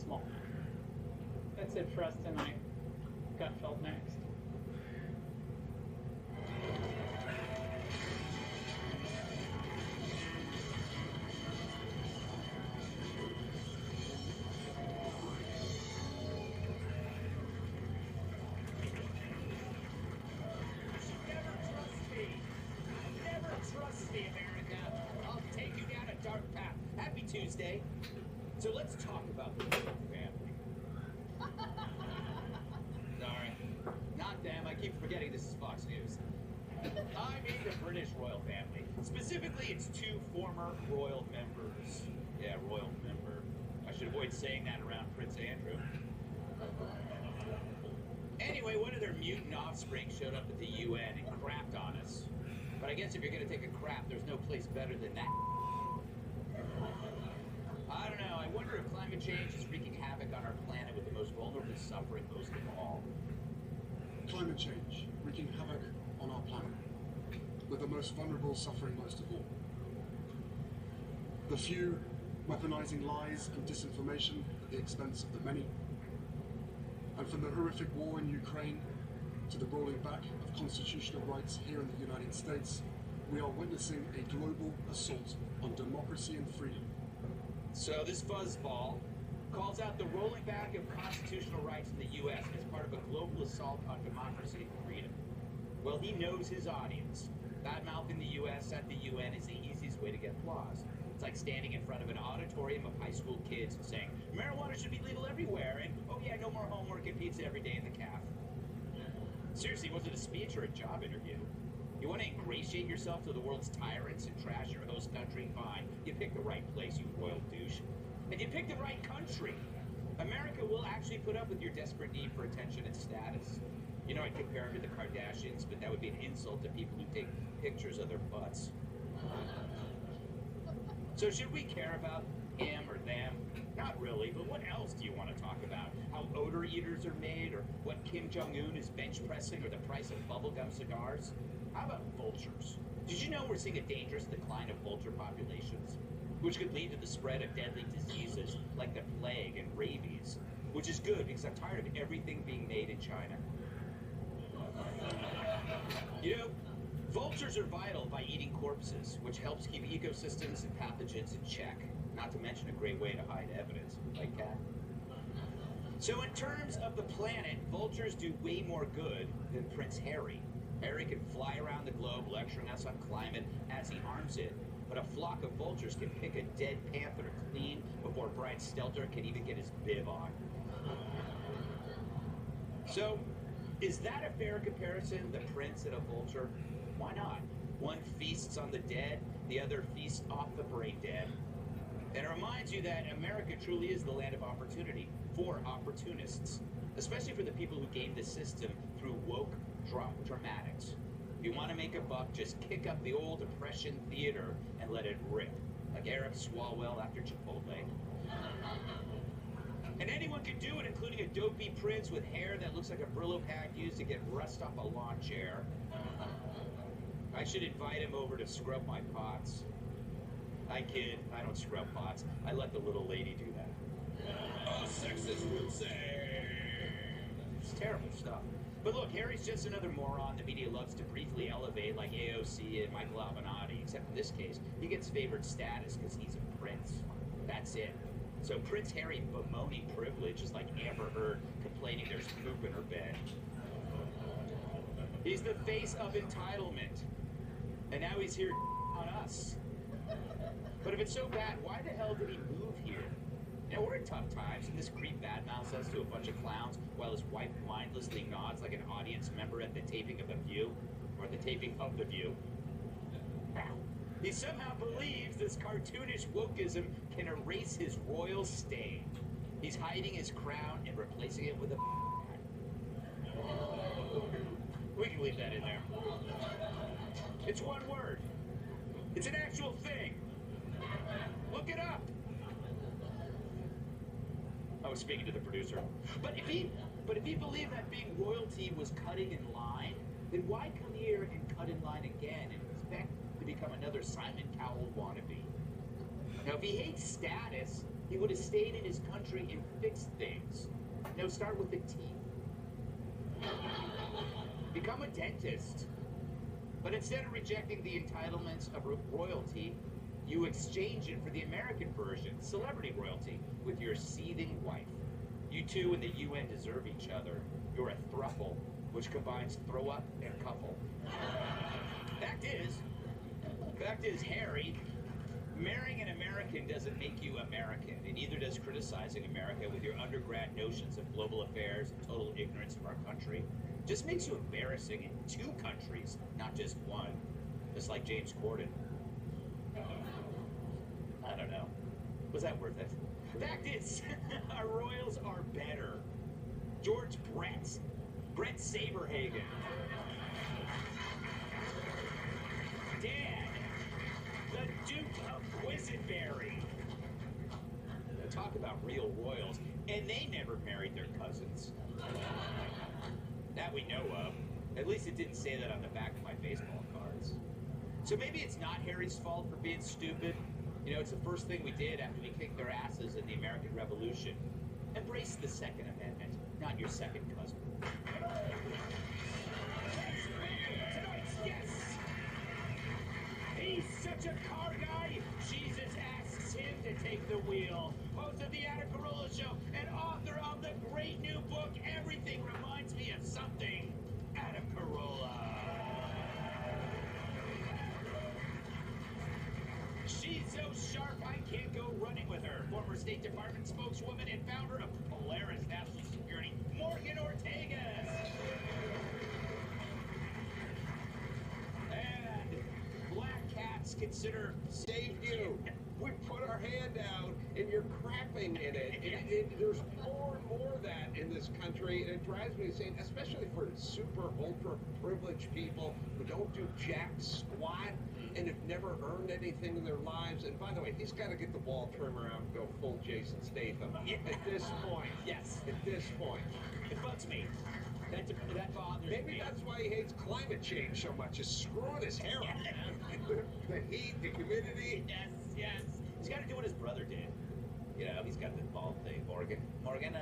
small. That's it for us tonight. Gutfeld next. Tuesday. So let's talk about the royal family. Sorry. Not them. I keep forgetting this is Fox News. I mean the British royal family. Specifically, its two former royal members. Yeah, royal member. I should avoid saying that around Prince Andrew. Anyway, one of their mutant offspring showed up at the UN and crapped on us. But I guess if you're going to take a crap, there's no place better than that. I don't know. I wonder if climate change is wreaking havoc on our planet with the most vulnerable suffering most of all. Climate change wreaking havoc on our planet with the most vulnerable suffering most of all. The few weaponizing lies and disinformation at the expense of the many. And from the horrific war in Ukraine to the rolling back of constitutional rights here in the United States, we are witnessing a global assault on democracy and freedom. So this fuzzball calls out the rolling back of constitutional rights in the U.S. as part of a global assault on democracy and freedom. Well, he knows his audience. Badmouthing the U.S. at the UN is the easiest way to get applause. It's like standing in front of an auditorium of high school kids and saying, marijuana should be legal everywhere, and oh yeah, no more homework and pizza every day in the calf. Seriously, was it a speech or a job interview? You want to ingratiate yourself to the world's tyrants and trash your host country? Fine. You picked the right place, you royal douche. And you picked the right country. America will actually put up with your desperate need for attention and status. You know, I'd compare them to the Kardashians, but that would be an insult to people who take pictures of their butts. So should we care about him or them? Not really, but what else do you want to talk about? How odor eaters are made, or what Kim Jong-un is bench pressing, or the price of bubblegum cigars? How about vultures? Did you know we're seeing a dangerous decline of vulture populations, which could lead to the spread of deadly diseases like the plague and rabies, which is good because I'm tired of everything being made in China. You know, vultures are vital by eating corpses, which helps keep ecosystems and pathogens in check, not to mention a great way to hide evidence, like that. So in terms of the planet, vultures do way more good than Prince Harry. Harry can fly around the globe lecturing us on climate as he arms it, but a flock of vultures can pick a dead panther clean before Brian Stelter can even get his bib on. So, is that a fair comparison, the prince and a vulture? Why not? One feasts on the dead, the other feasts off the brain dead. And it reminds you that America truly is the land of opportunity for opportunists, especially for the people who game the system through woke dramatics. If you want to make a buck, just kick up the old oppression theater and let it rip, like Eric Swalwell after Chipotle. And anyone can do it, including a dopey prince with hair that looks like a Brillo pack used to get rust off a lawn chair. I should invite him over to scrub my pots. I kid, I don't scrub pots. I let the little lady do that. Oh, sexist would say. It's terrible stuff. But look, Harry's just another moron the media loves to briefly elevate like AOC and Michael Avenatti, except in this case, he gets favored status because he's a prince. That's it. So Prince Harry bemoaning privilege is like Amber Heard complaining there's poop in her bed. He's the face of entitlement. And now he's here on us. But if it's so bad, why the hell did he move here? You know, we're in tough times, and this creep badmouths us to a bunch of clowns while his wife mindlessly nods like an audience member at the taping of The View, or the taping of The View. He somehow believes this cartoonish wokeism can erase his royal stain. He's hiding his crown and replacing it with a We can leave that in there. It's one word. It's an actual thing. Look it up. I was speaking to the producer. But if he believed that being royalty was cutting in line, then why come here and cut in line again and expect to become another Simon Cowell wannabe? Now, if he hates status, he would have stayed in his country and fixed things. No, start with the teeth. Become a dentist. But instead of rejecting the entitlements of royalty, you exchange it for the American version, celebrity royalty, with your seething wife. You two and the UN deserve each other. You're a thruple, which combines throw up and couple. Fact is, Harry, marrying an American doesn't make you American, and neither does criticizing America with your undergrad notions of global affairs and total ignorance of our country. Just makes you embarrassing in 2 countries, not just one. Just like James Corden. I don't know. Was that worth it? Fact is, our royals are better. George Brett Saberhagen. Dan, the Duke of Quisenberry. Talk about real royals, and they never married their cousins. That we know of. At least it didn't say that on the back of my baseball cards. So maybe it's not Harry's fault for being stupid. You know, it's the first thing we did after we kicked their asses in the American Revolution. Embrace the Second Amendment, not your second cousin. Yes! He's such a car guy, Jesus asks him to take the wheel. Host of the Adam Carolla Show and author of the great new book, Everything Reminds Me of Something, Adam Carolla. She's so sharp I can't go running with her. Former State Department spokeswoman and founder of Polaris National Security, Morgan Ortagus. And black cats consider Saved you. We put our hand out and you're crapping in it. There's more and more of that in this country, and it drives me insane, especially for super ultra privileged people who don't do jack squat and have never earned anything in their lives. And by the way, he's got to get the ball trimmer out and go full Jason Statham. At this point. Yes. At this point. It bugs me. That bothers me. Maybe that's why he hates climate change so much. It's screwing his hair up, man. The heat, the humidity. Yes. He's got to do what his brother did. You know, he's got the bald thing, Morgan. Morgan,